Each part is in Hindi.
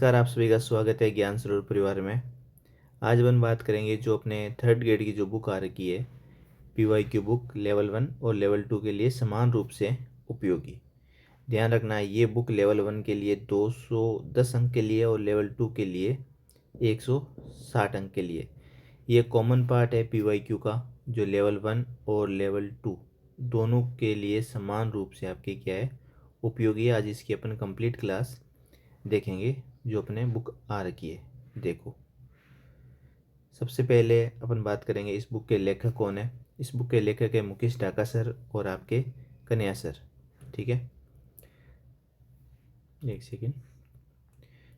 नमस्कार, आप सभी का स्वागत है ज्ञान सरोवर परिवार में। आज अपन बात करेंगे जो अपने थर्ड ग्रेड की जो बुक आ रखी है, PYQ बुक लेवल 1 और लेवल 2 के लिए समान रूप से उपयोगी। ध्यान रखना है, ये बुक लेवल 1 के लिए 210 अंक के लिए और लेवल 2 के लिए 160 अंक के लिए। ये कॉमन पार्ट है PYQ का, जो लेवल 1 और लेवल 2 दोनों के लिए समान रूप से आपके क्या है, उपयोगी है। आज इसकी अपन कंप्लीट क्लास देखेंगे जो अपने बुक आ रखी है। देखो, सबसे पहले अपन बात करेंगे इस बुक के लेखक कौन है। इस बुक के लेखक है मुकेश ढाका सर और आपके कन्या सर। ठीक है, एक सेकेंड।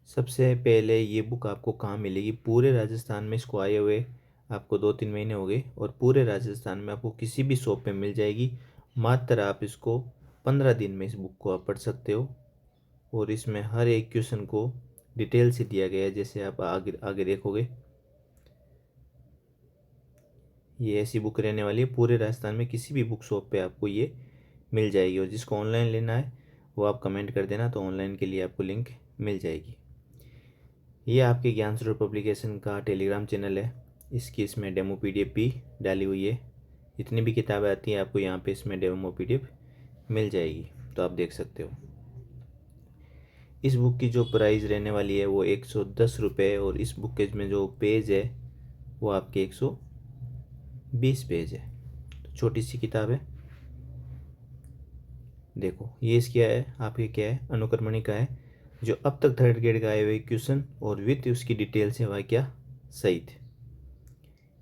सबसे पहले ये बुक आपको कहाँ मिलेगी? पूरे राजस्थान में इसको आए हुए आपको 2-3 महीने हो गए और पूरे राजस्थान में आपको किसी भी शॉप पे मिल जाएगी। मात्र आप इसको 15 दिन में इस बुक को आप पढ़ सकते हो और इसमें हर एक क्वेश्चन को डिटेल से दिया गया है। जैसे आप आगे आगे देखोगे, ये ऐसी बुक रहने वाली है, पूरे राजस्थान में किसी भी बुक शॉप पे आपको ये मिल जाएगी। और जिसको ऑनलाइन लेना है वो आप कमेंट कर देना, तो ऑनलाइन के लिए आपको लिंक मिल जाएगी। ये आपके ज्ञान स्वरूप पब्लिकेशन का टेलीग्राम चैनल है। इसमें डेमो PDF भी डाली हुई है। जितनी भी किताबें आती हैं आपको यहाँ पे इसमें डेमो PDF मिल जाएगी, तो आप देख सकते हो। इस बुक की जो प्राइस रहने वाली है वो 110 रुपये और इस बुक के में जो पेज है वो आपके 120 पेज है। तो छोटी सी किताब है। देखो, ये इसकी है आपके क्या है, अनुक्रमणी का है, जो अब तक थर्ड ग्रेड का आए हुए क्वेश्चन और विथ उसकी डिटेल से वह क्या सहित।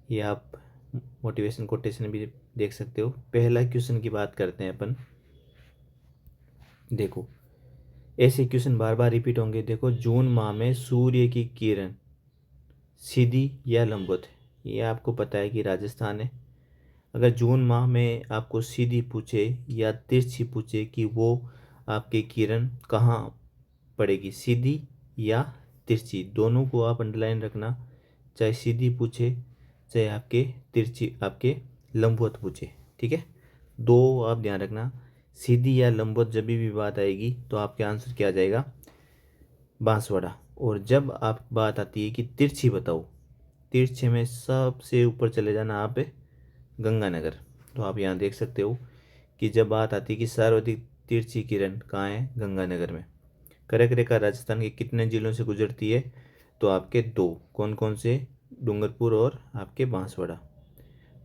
ये आप मोटिवेशन कोटेशन भी देख सकते हो। पहला क्वेश्चन की बात करते हैं अपन। देखो, ऐसे क्वेश्चन बार बार रिपीट होंगे। देखो, जून माह में सूर्य की किरण सीधी या लंबवत है। ये आपको पता है कि राजस्थान है। अगर जून माह में आपको सीधी पूछे या तिरछी पूछे कि वो आपके किरण कहाँ पड़ेगी, सीधी या तिरछी, दोनों को आप अंडरलाइन रखना। चाहे सीधी पूछे, चाहे आपके तिरछी आपके लंबवत पूछे। ठीक है, दो आप ध्यान रखना। सीधी या लंबवत जब भी बात आएगी तो आपके आंसर क्या आ जाएगा? बांसवाड़ा। और जब आप बात आती है कि तिरछी बताओ, तिरछे में सबसे ऊपर चले जाना आप गंगानगर। तो आप यहाँ देख सकते हो कि जब बात आती है कि सर्वाधिक तिरछी किरण कहाँ है, गंगानगर में। कर्क रेखा राजस्थान के कितने जिलों से गुजरती है? तो आपके दो। कौन कौन से? डूंगरपुर और आपके बांसवाड़ा।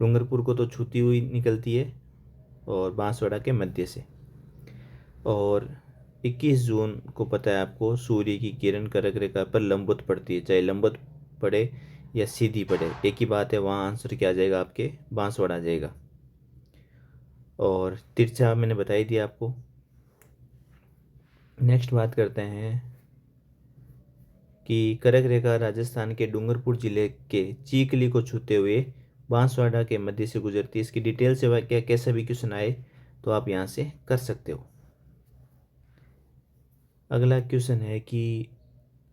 डूंगरपुर को तो छूती हुई निकलती है और बांसवाड़ा के मध्य से। और 21 जून को पता है आपको, सूर्य की किरण कर्क रेखा पर लंबवत पड़ती है। चाहे लंबवत पड़े या सीधी पड़े, एक ही बात है। वहाँ आंसर क्या आ जाएगा? आपके बांसवाड़ा आ जाएगा। और तिरछा मैंने बता ही दिया आपको। नेक्स्ट बात करते हैं कि कर्क रेखा राजस्थान के डूंगरपुर जिले के चीकली को छूते हुए बांसवाड़ा के मध्य से गुजरती है। इसकी डिटेल से वह क्या कैसा भी क्वेश्चन आए तो आप यहाँ से कर सकते हो। अगला क्वेश्चन है कि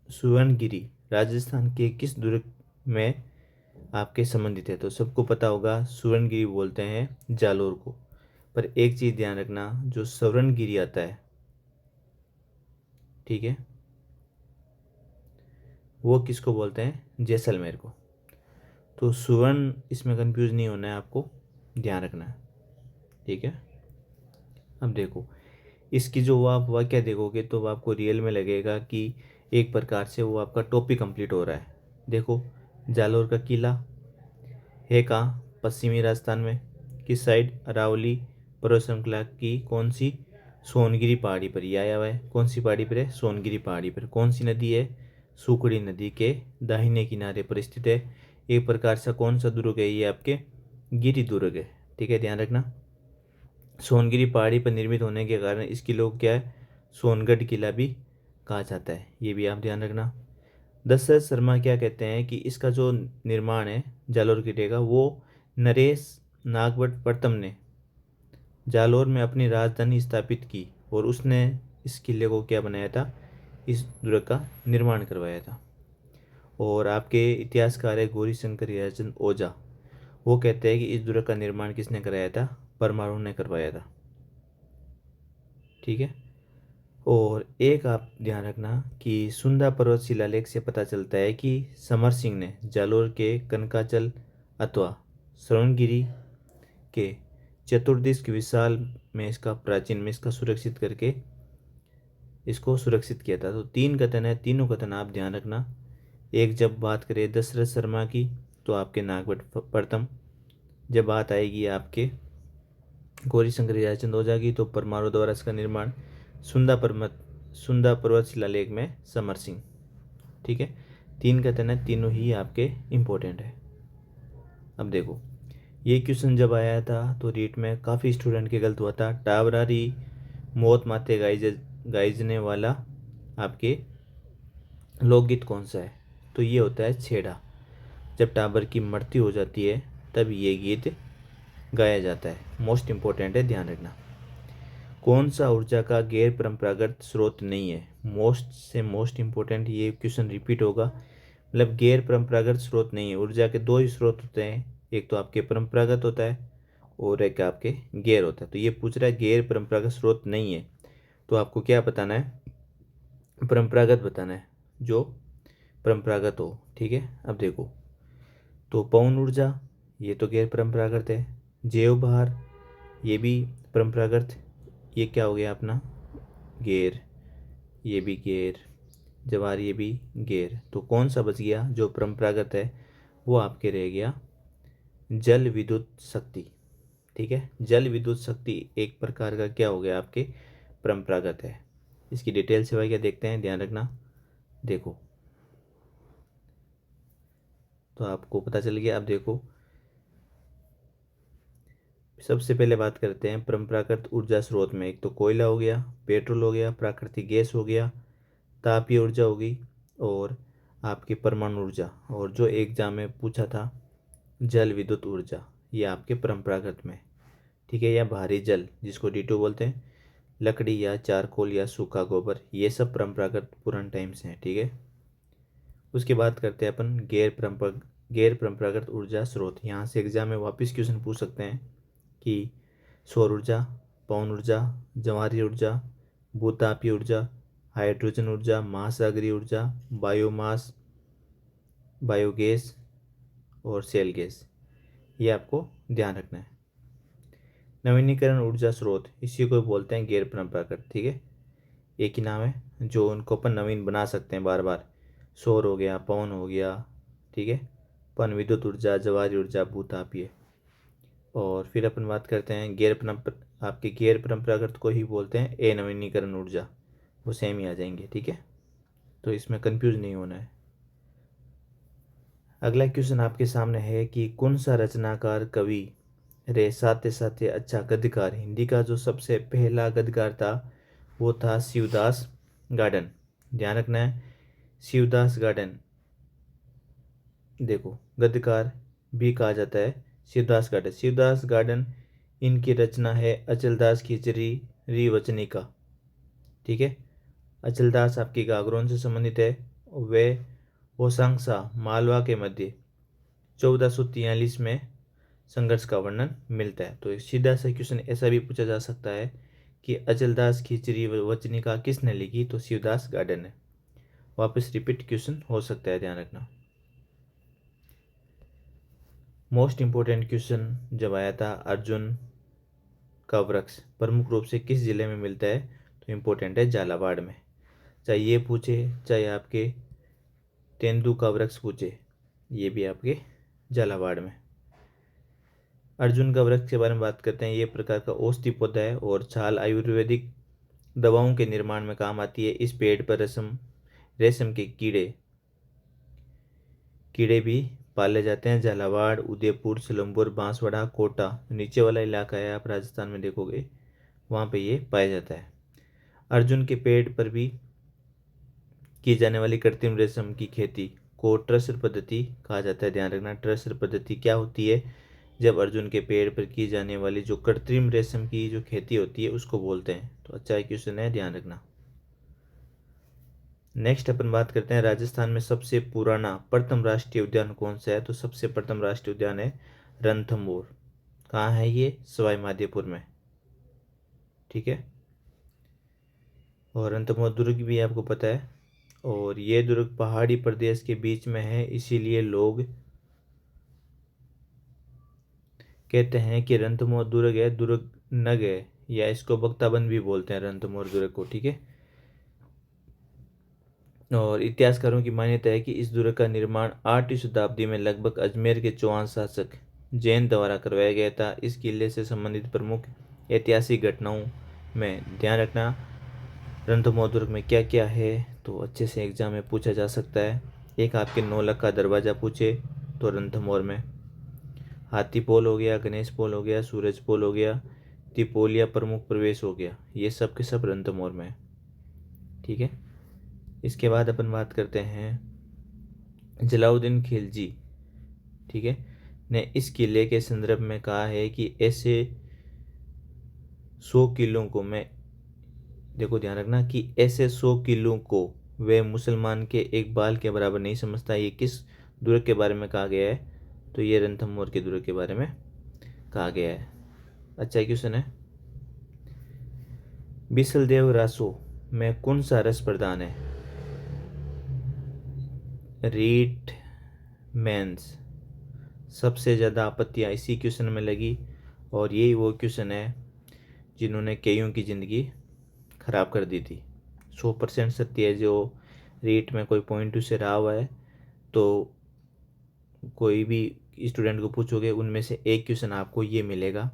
सुवर्णगिरी राजस्थान के किस दुर्ग में आपके संबंधित है? तो सबको पता होगा सुवर्णगिरी बोलते हैं जालोर को। पर एक चीज़ ध्यान रखना, जो सुवर्णगिरी आता है, ठीक है, वो किसको बोलते हैं? जैसलमेर को। तो सुवर्ण इसमें कंफ्यूज नहीं होना है, आपको ध्यान रखना है। ठीक है, अब देखो, इसकी जो वो आप वाक्य देखोगे तो वो आपको रियल में लगेगा कि एक प्रकार से वो आपका टॉपिक कंप्लीट हो रहा है। देखो, जालोर का किला है कहाँ? पश्चिमी राजस्थान में। किस साइड? अरावली पर्वत श्रृंखला की कौन सी? सोनगिरी पहाड़ी पर ये आया हुआ है। कौन सी पहाड़ी पर है? सोनगिरी पहाड़ी पर। कौन सी नदी है? सुकड़ी नदी के दाहिने किनारे पर स्थित है। एक प्रकार से कौन सा दुर्ग है? ये आपके गिरी दुर्ग है। ठीक है, ध्यान रखना। सोनगिरी पहाड़ी पर निर्मित होने के कारण इस किले को क्या है? सोनगढ़ किला भी कहा जाता है। ये भी आप ध्यान रखना। दशरथ शर्मा क्या कहते हैं कि इसका जो निर्माण है जालोर किले का, वो नरेश नागवट प्रथम ने जालोर में अपनी राजधानी स्थापित की और उसने इस किले को क्या बनाया था? इस दुर्ग का निर्माण करवाया था। और आपके इतिहासकार है गौरी शंकर हीराचंद ओझा। वो कहते हैं कि इस दुर्ग का निर्माण किसने कराया था? परमाणु ने करवाया था। ठीक है, और एक आप ध्यान रखना कि सुंदा पर्वत शिलालेख से पता चलता है कि समर सिंह ने जालोर के कनकाचल अथवा श्रवणगिरी के चतुर्दिश विशाल में इसका सुरक्षित करके इसको सुरक्षित किया था। तो 3 कथन है, तीनों कथन आप ध्यान रखना। एक, जब बात करें दशरथ शर्मा की तो आपके नागवट प्रथम। जब बात आएगी आपके गौरी शंकर जयचंद ओझा की तो परमाणु द्वारा इसका निर्माण सुंदा पर्वत शिलालेख में समर सिंह। ठीक है, 3 कथन है, तीनों ही आपके इम्पोर्टेंट है। अब देखो, ये क्वेश्चन जब आया था तो रीट में काफ़ी स्टूडेंट के गलत हुआ था। टाबरारी मौत माते गाइजने वाला आपके लोकगीत कौन सा है? तो ये होता है छेड़ा। जब टाबर की मृत्यु हो जाती है तब ये गीत गाया जाता है। मोस्ट इम्पोर्टेंट है, ध्यान रखना। कौन सा ऊर्जा का गैर परंपरागत स्रोत नहीं है? मोस्ट इम्पोर्टेंट, ये क्वेश्चन रिपीट होगा। मतलब गैर परंपरागत स्रोत नहीं है। ऊर्जा के 2 ही स्रोत होते हैं, एक तो आपके परंपरागत होता है और एक आपके गैर होता है। तो ये पूछ रहा है गैर परंपरागत स्रोत नहीं है, तो आपको क्या बताना है? परंपरागत बताना है, जो परंपरागत हो। ठीक है, अब देखो, तो पवन ऊर्जा ये तो गैर परंपरागत है। जैव भार ये भी परंपरागत, ये क्या हो गया अपना गैर, ये भी गैर। जवार ये भी गैर। तो कौन सा बच गया जो परंपरागत है? वो आपके रह गया जल विद्युत शक्ति। ठीक है, जल विद्युत शक्ति एक प्रकार का क्या हो गया आपके परंपरागत है। इसकी डिटेल से भाई क्या देखते हैं, ध्यान रखना। देखो, तो आपको पता चल गया। अब देखो, सबसे पहले बात करते हैं परंपरागत ऊर्जा स्रोत में। एक तो कोयला हो गया, पेट्रोल हो गया, प्राकृतिक गैस हो गया, तापीय ऊर्जा होगी और आपकी परमाणु ऊर्जा। और जो एग्जाम में पूछा था जल विद्युत ऊर्जा, ये आपके परंपरागत में। ठीक है, या भारी जल जिसको D2 बोलते हैं, लकड़ी या चारकोल या सूखा गोबर, ये सब परंपरागत पुराने टाइम से हैं। ठीक है, उसके बाद करते हैं अपन गैर परंपरागत ऊर्जा स्रोत। यहाँ से एग्जाम में वापस क्वेश्चन पूछ सकते हैं कि सौर ऊर्जा, पवन ऊर्जा, जवारी ऊर्जा, भूतापीय ऊर्जा, हाइड्रोजन ऊर्जा, महासागरीय ऊर्जा, बायोमास, बायोगैस और सेल गैस, ये आपको ध्यान रखना है। नवीनीकरण ऊर्जा स्रोत इसी को बोलते हैं गैर परंपरागत। ठीक है, एक ही नाम है जो उनको अपन नवीन बना सकते हैं बार बार। सौर हो गया, पवन हो गया, ठीक है, पन विद्युत ऊर्जा, जवारी ऊर्जा, भूतापीय। और फिर अपन बात करते हैं आपके गैर परंपरागत को ही बोलते हैं अनवीनीकरण ऊर्जा। वो सेम ही आ जाएंगे। ठीक है, तो इसमें कंफ्यूज नहीं होना है। अगला क्वेश्चन आपके सामने है कि कौन सा रचनाकार कवि रे साथे साथे अच्छा गद्यकार? हिंदी का जो सबसे पहला गद्यकार था वो था शिवदास गार्डन। ध्यान रखना है, शिवदास गार्डन। देखो, गद्यकार भी कहा जाता है शिवदास गार्डन। शिवदास गार्डन, इनकी रचना है अचलदास खिचड़ी री वचनिका। ठीक है, अचलदास आपकी गागरोन से संबंधित है। वे होसांगसा मालवा के मध्य 1443 में संघर्ष का वर्णन मिलता है। तो एक सीधा सा क्वेश्चन ऐसा भी पूछा जा सकता है कि अचलदास खिचड़ी वचनिका किसने लिखी? तो शिवदास गार्डन ने। वापस रिपीट क्वेश्चन हो सकता है, ध्यान रखना। मोस्ट इंपोर्टेंट क्वेश्चन जब आया था, अर्जुन का वृक्ष प्रमुख रूप से किस जिले में मिलता है? तो इम्पोर्टेंट है झालावाड़ में। चाहे ये पूछे, चाहे आपके तेंदू का वृक्ष पूछे, ये भी आपके झालावाड़ में। अर्जुन का वृक्ष के बारे में बात करते हैं। ये प्रकार का औषधि पौधा है और छाल आयुर्वेदिक दवाओं के निर्माण में काम आती है। इस पेड़ पर रेशम के कीड़े भी पाले जाते हैं। झालावाड़, उदयपुर, सिलंबुर, बांसवाड़ा, कोटा, नीचे वाला इलाका है, आप राजस्थान में देखोगे वहाँ पे ये पाया जाता है। अर्जुन के पेड़ पर भी की जाने वाली कृत्रिम रेशम की खेती को ट्रसर पद्धति कहा जाता है। ध्यान रखना, ट्रसर पद्धति क्या होती है? जब अर्जुन के पेड़ पर की जाने वाली जो कृत्रिम रेशम की जो खेती होती है उसको बोलते हैं। तो अच्छा क्वेश्चन है, ध्यान रखना। नेक्स्ट अपन बात करते हैं राजस्थान में सबसे पुराना प्रथम राष्ट्रीय उद्यान कौन सा है? तो सबसे प्रथम राष्ट्रीय उद्यान है रणथंभौर। कहाँ है ये? सवाई माधोपुर में। ठीक है, और रणथंभौर दुर्ग भी आपको पता है। और ये दुर्ग पहाड़ी प्रदेश के बीच में है, इसीलिए लोग कहते हैं कि रणथंभौर दुर्ग है, दुर्ग नग है, या इसको बख्ताबंद भी बोलते हैं रणथंभौर दुर्ग को। ठीक है। और इतिहासकारों की मान्यता है कि इस दुर्ग का निर्माण 8वीं शताब्दी में लगभग अजमेर के चौहान शासक जैन द्वारा करवाया गया था। इस किले से संबंधित प्रमुख ऐतिहासिक घटनाओं में ध्यान रखना रणथंभौर दुर्ग में क्या क्या है, तो अच्छे से एग्जाम में पूछा जा सकता है। एक आपके नौलखा दरवाज़ा पूछे तो रणथंभौर में, हाथी पोल हो गया, गणेश पोल हो गया, सूरज पोल हो गया, तिपोलिया प्रमुख प्रवेश हो गया, ये सब के सब रणथंभौर में है। ठीक है। इसके बाद अपन बात करते हैं जलाउद्दीन खिलजी, ठीक है, ने इस किले के संदर्भ में कहा है कि ऐसे 100 किलों को मैं, देखो ध्यान रखना कि ऐसे 100 किलों को वे मुसलमान के एक बाल के बराबर नहीं समझता। ये किस दुर्ग के बारे में कहा गया है, तो ये रणथंभौर के दुर्ग के बारे में कहा गया है। अच्छा क्वेश्चन है, बिसलदेव रासो में कौन सा रस प्रधान है? रीट मेंस। सबसे ज़्यादा आपत्तियाँ इसी क्वेश्चन में लगी, और यही वो क्वेश्चन है जिन्होंने कईयों की ज़िंदगी खराब कर दी थी। 100% सत्य है। जो रीट में कोई पॉइंट से रहा हुआ है, तो कोई भी स्टूडेंट को पूछोगे उनमें से एक क्वेश्चन आपको ये मिलेगा।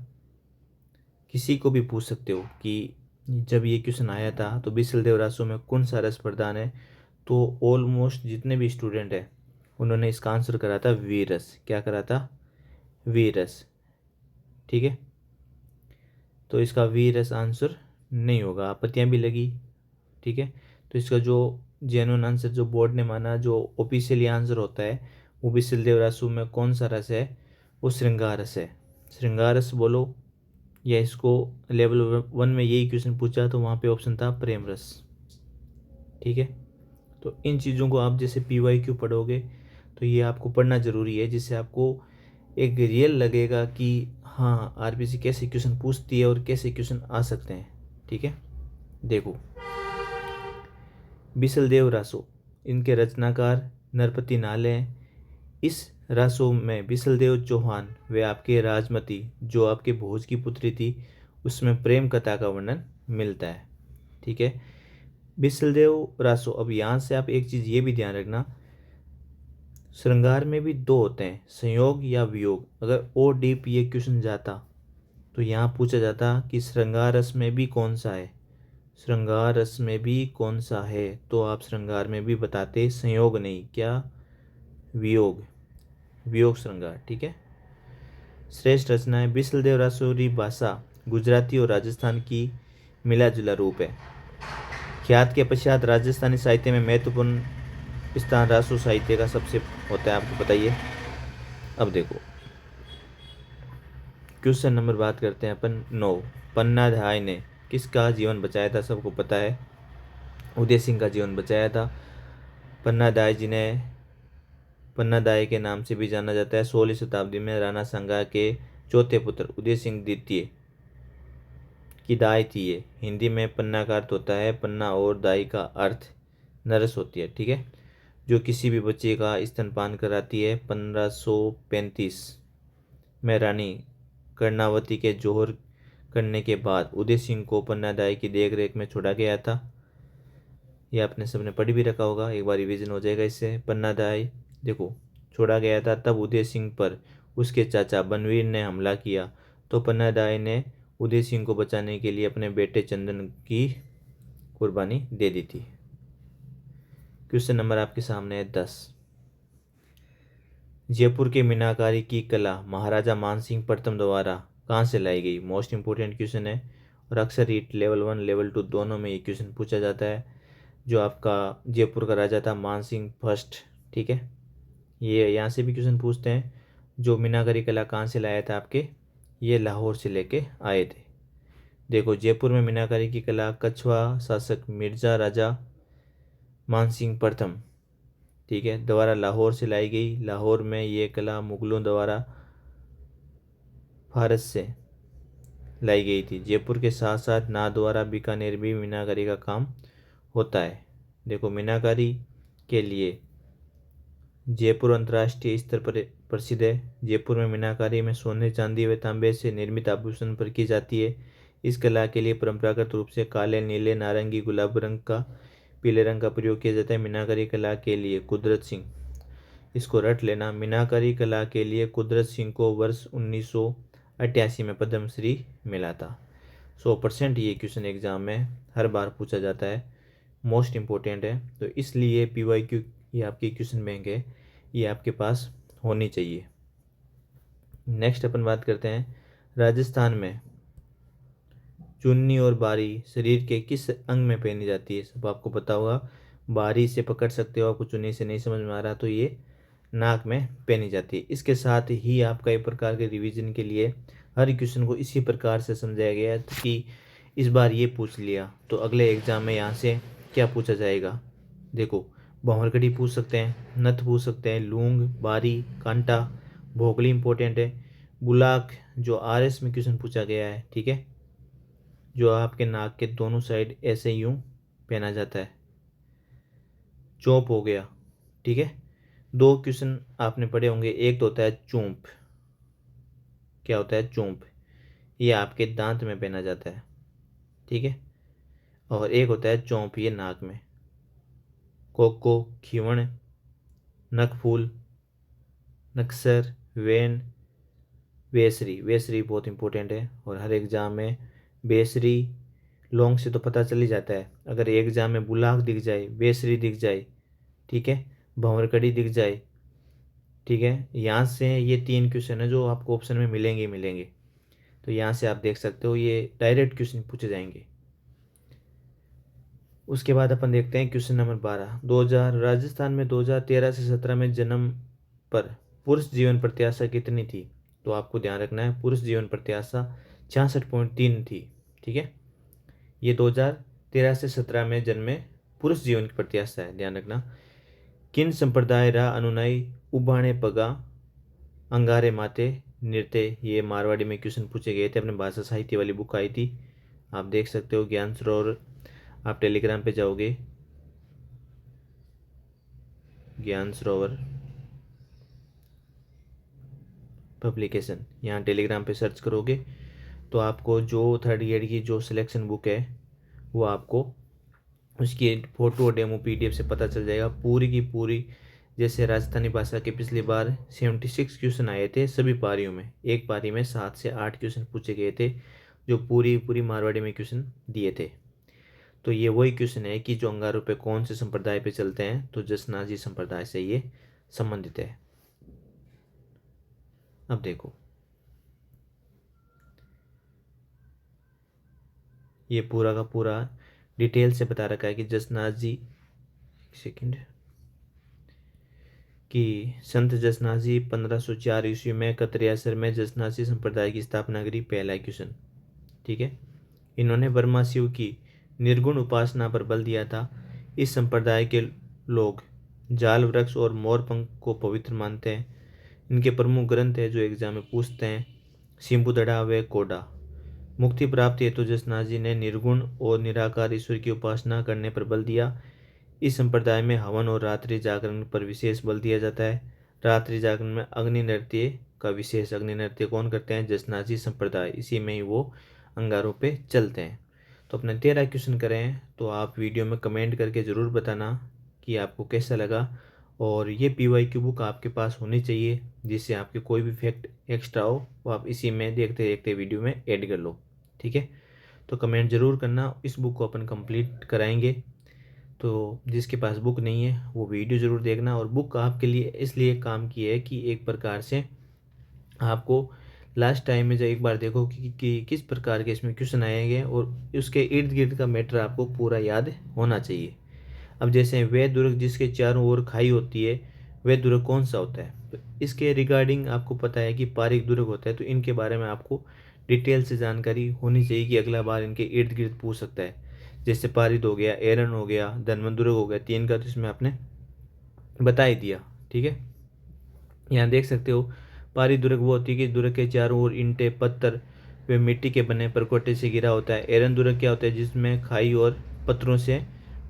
किसी को भी पूछ सकते हो कि जब ये क्वेश्चन आया था तो बिसलदेव रासो में कौन सा रस प्रधान है, तो ऑलमोस्ट जितने भी स्टूडेंट हैं उन्होंने इसका आंसर करा था वीरस। क्या करा था? वीरस। ठीक है। तो इसका वीरस आंसर नहीं होगा, आपत्तियाँ भी लगी। ठीक है। तो इसका जो जेन्युइन आंसर जो बोर्ड ने माना, जो ऑफिशियली आंसर होता है, वो बिसलदेव रासो में कौन सा रस है, वो श्रृंगार रस है। श्रृंगार रस बोलो, या इसको लेवल 1 में यही क्वेश्चन पूछा तो वहाँ पे ऑप्शन था प्रेम रस। ठीक है। तो इन चीज़ों को आप जैसे PYQ पढ़ोगे तो ये आपको पढ़ना ज़रूरी है, जिससे आपको एक रियल लगेगा कि हाँ RBC कैसे क्वेश्चन पूछती है और कैसे क्वेश्चन आ सकते हैं। ठीक है। देखो, बिसलदेव रासो, इनके रचनाकार नरपति नाल हैं। इस रासो में बिसलदेव चौहान वे आपके राजमती, जो आपके भोज की पुत्री थी, उसमें प्रेम कथा का वर्णन मिलता है। ठीक है। बिसलदेव रासो, अब यहाँ से आप एक चीज़ ये भी ध्यान रखना, श्रृंगार में भी दो होते हैं, संयोग या वियोग। अगर और डीप ये क्वेश्चन जाता तो यहाँ पूछा जाता कि श्रृंगार रस में भी कौन सा है, श्रृंगार रस में भी कौन सा है, तो आप श्रृंगार में भी बताते संयोग नहीं, क्या? वियोग। वियोग श्रृंगार। ठीक है। श्रेष्ठ रचनाएं, बिसलदेव रासोरी भाषा गुजराती और राजस्थान की मिला जुला रूप है। ख्यात के पश्चात राजस्थानी साहित्य में महत्वपूर्ण स्थान रासो साहित्य का सबसे होता है, आपको बताइए। अब देखो क्वेश्चन नंबर बात करते हैं अपन 9। पन्नाधाय ने किसका जीवन बचाया था? सबको पता है, उदय सिंह का जीवन बचाया था। पन्नाधाय जिन्हें पन्नाधाय के नाम से भी जाना जाता है, 16वीं शताब्दी में राणा सांगा के चौथे पुत्र उदय सिंह द्वितीय की दाई थी ये। हिंदी में पन्ना का अर्थ होता है पन्ना, और दाई का अर्थ नरस होती है। ठीक है। जो किसी भी बच्चे का स्तनपान कराती है। 1535 में रानी कर्णावती के जोहर करने के बाद उदय सिंह को पन्नादाई की देखरेख में छोड़ा गया था। यह आपने सबने पढ़ भी रखा होगा, एक बार रिवीजन हो जाएगा इससे। पन्नादाई देखो छोड़ा गया था, तब उदय सिंह पर उसके चाचा बनवीर ने हमला किया, तो पन्नादाई ने उदय सिंह को बचाने के लिए अपने बेटे चंदन की कुर्बानी दे दी थी। क्वेश्चन नंबर आपके सामने है 10। जयपुर के मीनाकारी की कला महाराजा मानसिंह प्रथम द्वारा कहाँ से लाई गई? मोस्ट इंपोर्टेंट क्वेश्चन है, और अक्सर रीट लेवल 1 लेवल 2 दोनों में ये क्वेश्चन पूछा जाता है। जो आपका जयपुर का राजा था मानसिंह फर्स्ट। ठीक है। ये यहाँ से भी क्वेश्चन पूछते हैं। जो मीनाकारी कला कहाँ से लाया था आपके? ये लाहौर से लेके आए थे। देखो जयपुर में मीनाकारी की कला कछवा शासक मिर्जा राजा मानसिंह प्रथम, ठीक है, द्वारा लाहौर से लाई गई। लाहौर में ये कला मुगलों द्वारा फारस से लाई गई थी। जयपुर के साथ साथ नाथद्वारा बीकानेर भी मीनाकारी का काम होता है। देखो, मीनाकारी के लिए जयपुर अंतर्राष्ट्रीय स्तर पर प्रसिद्ध है। जयपुर में मीनाकारी में सोने, चांदी व तांबे से निर्मित आभूषण पर की जाती है। इस कला के लिए परंपरागत रूप से काले, नीले, नारंगी, गुलाब रंग का, पीले रंग का प्रयोग किया जाता है। मीनाकारी कला के लिए कुदरत सिंह, इसको रट लेना, मीनाकारी कला के लिए कुदरत सिंह को वर्ष 1988 में पद्मश्री मिला था। 100% ये क्वेश्चन एग्जाम में हर बार पूछा जाता है, मोस्ट इम्पोर्टेंट है। तो इसलिए PYQ ये आपकी क्वेश्चन बैंक है, ये आपके पास होनी चाहिए। नेक्स्ट अपन बात करते हैं, राजस्थान में चुन्नी और बारी शरीर के किस अंग में पहनी जाती है? सब आपको पता होगा, बारी से पकड़ सकते हो, आपको चुन्नी से नहीं समझ में आ रहा तो ये नाक में पहनी जाती है। इसके साथ ही आपका एक प्रकार के रिवीजन के लिए हर क्वेश्चन को इसी प्रकार से समझाया गया है कि इस बार ये पूछ लिया तो अगले एग्जाम में यहाँ से क्या पूछा जाएगा। देखो, भंवरकड़ी पूछ सकते हैं, नथ पूछ सकते हैं, लूंग, बारी, कांटा, भोगली इंपॉर्टेंट है, बुलाक जो RS में क्वेश्चन पूछा गया है, ठीक है, जो आपके नाक के दोनों साइड ऐसे यूं पहना जाता है, चौंप हो गया, ठीक है। 2 क्वेश्चन आपने पढ़े होंगे, एक तो होता है चूंप, क्या होता है चूंप, ये आपके दांत में पहना जाता है, ठीक है, और एक होता है चौंप, ये नाक में। कोको, खीवण, नखफूल, नक्सर, वेन, बेसरी, बेसरी बहुत इंपॉर्टेंट है और हर एग्जाम में बेसरी लॉन्ग से तो पता चल ही जाता है। अगर एग्जाम में बुलाक दिख जाए, बेसरी दिख जाए, ठीक है, भंवरकड़ी दिख जाए, ठीक है, यहाँ से ये 3 क्वेश्चन है जो आपको ऑप्शन में मिलेंगे ही मिलेंगे। तो यहाँ से आप देख सकते हो ये डायरेक्ट क्वेश्चन पूछे जाएंगे। उसके बाद अपन देखते हैं क्वेश्चन नंबर 12, 2000 राजस्थान में 2013 से 17 में जन्म पर पुरुष जीवन प्रत्याशा कितनी थी? तो आपको ध्यान रखना है, पुरुष जीवन प्रत्याशा 66.3 थी, ठीक है। ये 2013 से 17 में जन्मे पुरुष जीवन की प्रत्याशा है, ध्यान रखना। किन संप्रदाय रा अनुनायी उभाणे पगा अंगारे माते नृत्य, ये मारवाड़ी में क्वेश्चन पूछे गए थे, अपने भाषा साहित्य वाली बुक आई थी, आप देख सकते हो। ज्ञान सरोवर, आप टेलीग्राम पे जाओगे, ज्ञान सरोवर पब्लिकेशन, यहाँ टेलीग्राम पे सर्च करोगे तो आपको जो 3rd ईयर की जो सिलेक्शन बुक है वो आपको उसकी फ़ोटो और डेमो PDF से पता चल जाएगा पूरी की पूरी। जैसे राजस्थानी भाषा के पिछली बार 76 क्वेश्चन आए थे सभी पारियों में, एक पारी में 7 से 8 क्वेश्चन पूछे गए थे जो पूरी पूरी मारवाड़ी में क्वेश्चन दिए थे। तो ये वही क्वेश्चन है कि जो अंगारों पे कौन से संप्रदाय पे चलते हैं, तो जसनाजी संप्रदाय से ये संबंधित है। अब देखो, ये पूरा का पूरा डिटेल से बता रखा है कि जसनाजी, एक सेकेंड, कि संत जसनाजी 1504 ईस्वी में कतरियासर में जसनाजी संप्रदाय की स्थापना करी, पहला क्वेश्चन, ठीक है। इन्होंने ब्रह्मा शिव की निर्गुण उपासना पर बल दिया था। इस संप्रदाय के लोग जाल वृक्ष और मोर पंख को पवित्र मानते हैं। इनके प्रमुख ग्रंथ है जो एग्जाम में पूछते हैं, सिंबुदड़ा व कोडा। मुक्ति प्राप्ति हेतु जसनाजी ने निर्गुण और निराकार ईश्वर की उपासना करने पर बल दिया। इस संप्रदाय में हवन और रात्रि जागरण पर विशेष बल दिया जाता है। रात्रि जागरण में अग्नि नृत्य का विशेष, अग्नि नृत्य कौन करते हैं? जसनाजी संप्रदाय, इसी में ही वो अंगारों पे चलते हैं। तो अपने 13 क्वेश्चन करें, तो आप वीडियो में कमेंट करके ज़रूर बताना कि आपको कैसा लगा। और ये PYQ बुक आपके पास होनी चाहिए, जिससे आपके कोई भी फैक्ट एक्स्ट्रा हो वो आप इसी में देखते देखते वीडियो में ऐड कर लो, ठीक है। तो कमेंट ज़रूर करना, इस बुक को अपन कंप्लीट कराएंगे। तो जिसके पास बुक नहीं है वो वीडियो ज़रूर देखना। और बुक आपके लिए इसलिए काम की है कि एक प्रकार से आपको लास्ट टाइम में जब एक बार देखो कि किस प्रकार के इसमें क्वेश्चन आएंगे और उसके इर्द गिर्द का मैटर आपको पूरा याद होना चाहिए। अब जैसे वह दुर्ग जिसके चारों ओर खाई होती है, वह दुर्ग कौन सा होता है? तो इसके रिगार्डिंग आपको पता है कि पारिक दुर्ग होता है, तो इनके बारे में आपको डिटेल से जानकारी होनी चाहिए कि अगला बार इनके इर्द गिर्द पूछ सकता है। जैसे पारिद हो गया, एरन हो गया, धनवंतुर्ग हो गया, 3 का तो इसमें आपने बता ही दिया, ठीक है। यहाँ देख सकते हो, पारी दुर्ग वो होती है कि दुर्ग के चारों ओर ईंटें, पत्थर वे मिट्टी के बने परकोटे से घिरा होता है। एरन दुर्ग क्या होता है? जिसमें खाई और पत्थरों से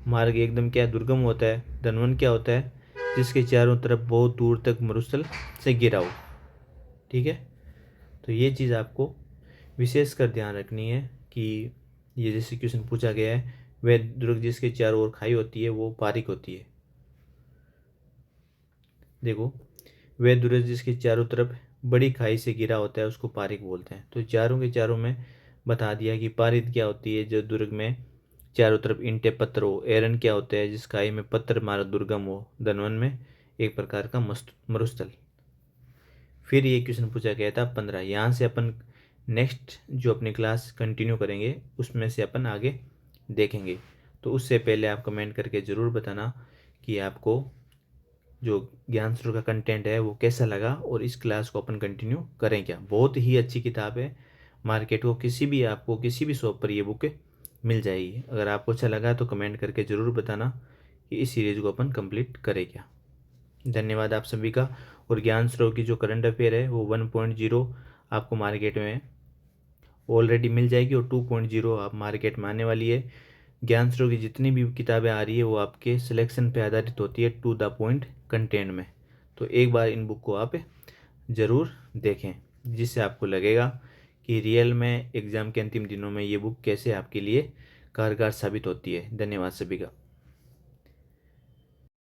मार्ग एकदम क्या दुर्गम होता है। धनवन क्या होता है, जिसके चारों तरफ बहुत दूर तक मरुस्थल से घिरा हो। ठीक है, तो ये चीज़ आपको विशेष कर ध्यान रखनी है कि ये जैसे क्वेश्चन पूछा गया है, वह दुर्ग जिसके चारों ओर खाई होती है वो पारिक होती है। देखो, वह दुर्ग जिसके चारों तरफ बड़ी खाई से घिरा होता है उसको पारिक बोलते हैं। तो चारों के चारों में बता दिया कि पारित क्या होती है, जो दुर्ग में चारों तरफ ईंटें पत्थर हो। एरन क्या होता है, जिस खाई में पत्थर मारा दुर्गम हो। धनवन में एक प्रकार का मरुस्थल। फिर ये क्वेश्चन पूछा गया था 15। यहाँ से अपन नेक्स्ट जो अपनी क्लास कंटिन्यू करेंगे उसमें से अपन आगे देखेंगे। तो उससे पहले आप कमेंट करके ज़रूर बताना कि आपको जो ज्ञान स्रोत का कंटेंट है वो कैसा लगा, और इस क्लास को अपन कंटिन्यू करें क्या। बहुत ही अच्छी किताब है, मार्केट को किसी भी आपको किसी भी शॉप पर ये बुक मिल जाएगी। अगर आपको अच्छा लगा तो कमेंट करके ज़रूर बताना कि इस सीरीज़ को अपन कंप्लीट करें क्या। धन्यवाद आप सभी का। और ज्ञान स्रोत की जो करंट अफेयर है वो 1.0 आपको मार्केट में ऑलरेडी मिल जाएगी, और 2.0 आप मार्केट में आने वाली है। ज्ञान स्रोत की जितनी भी किताबें आ रही है वो आपके सिलेक्शन पे आधारित होती है, टू द पॉइंट कंटेंट में। तो एक बार इन बुक को आप ज़रूर देखें, जिससे आपको लगेगा कि रियल में एग्ज़ाम के अंतिम दिनों में ये बुक कैसे आपके लिए कारगर साबित होती है। धन्यवाद सभी का।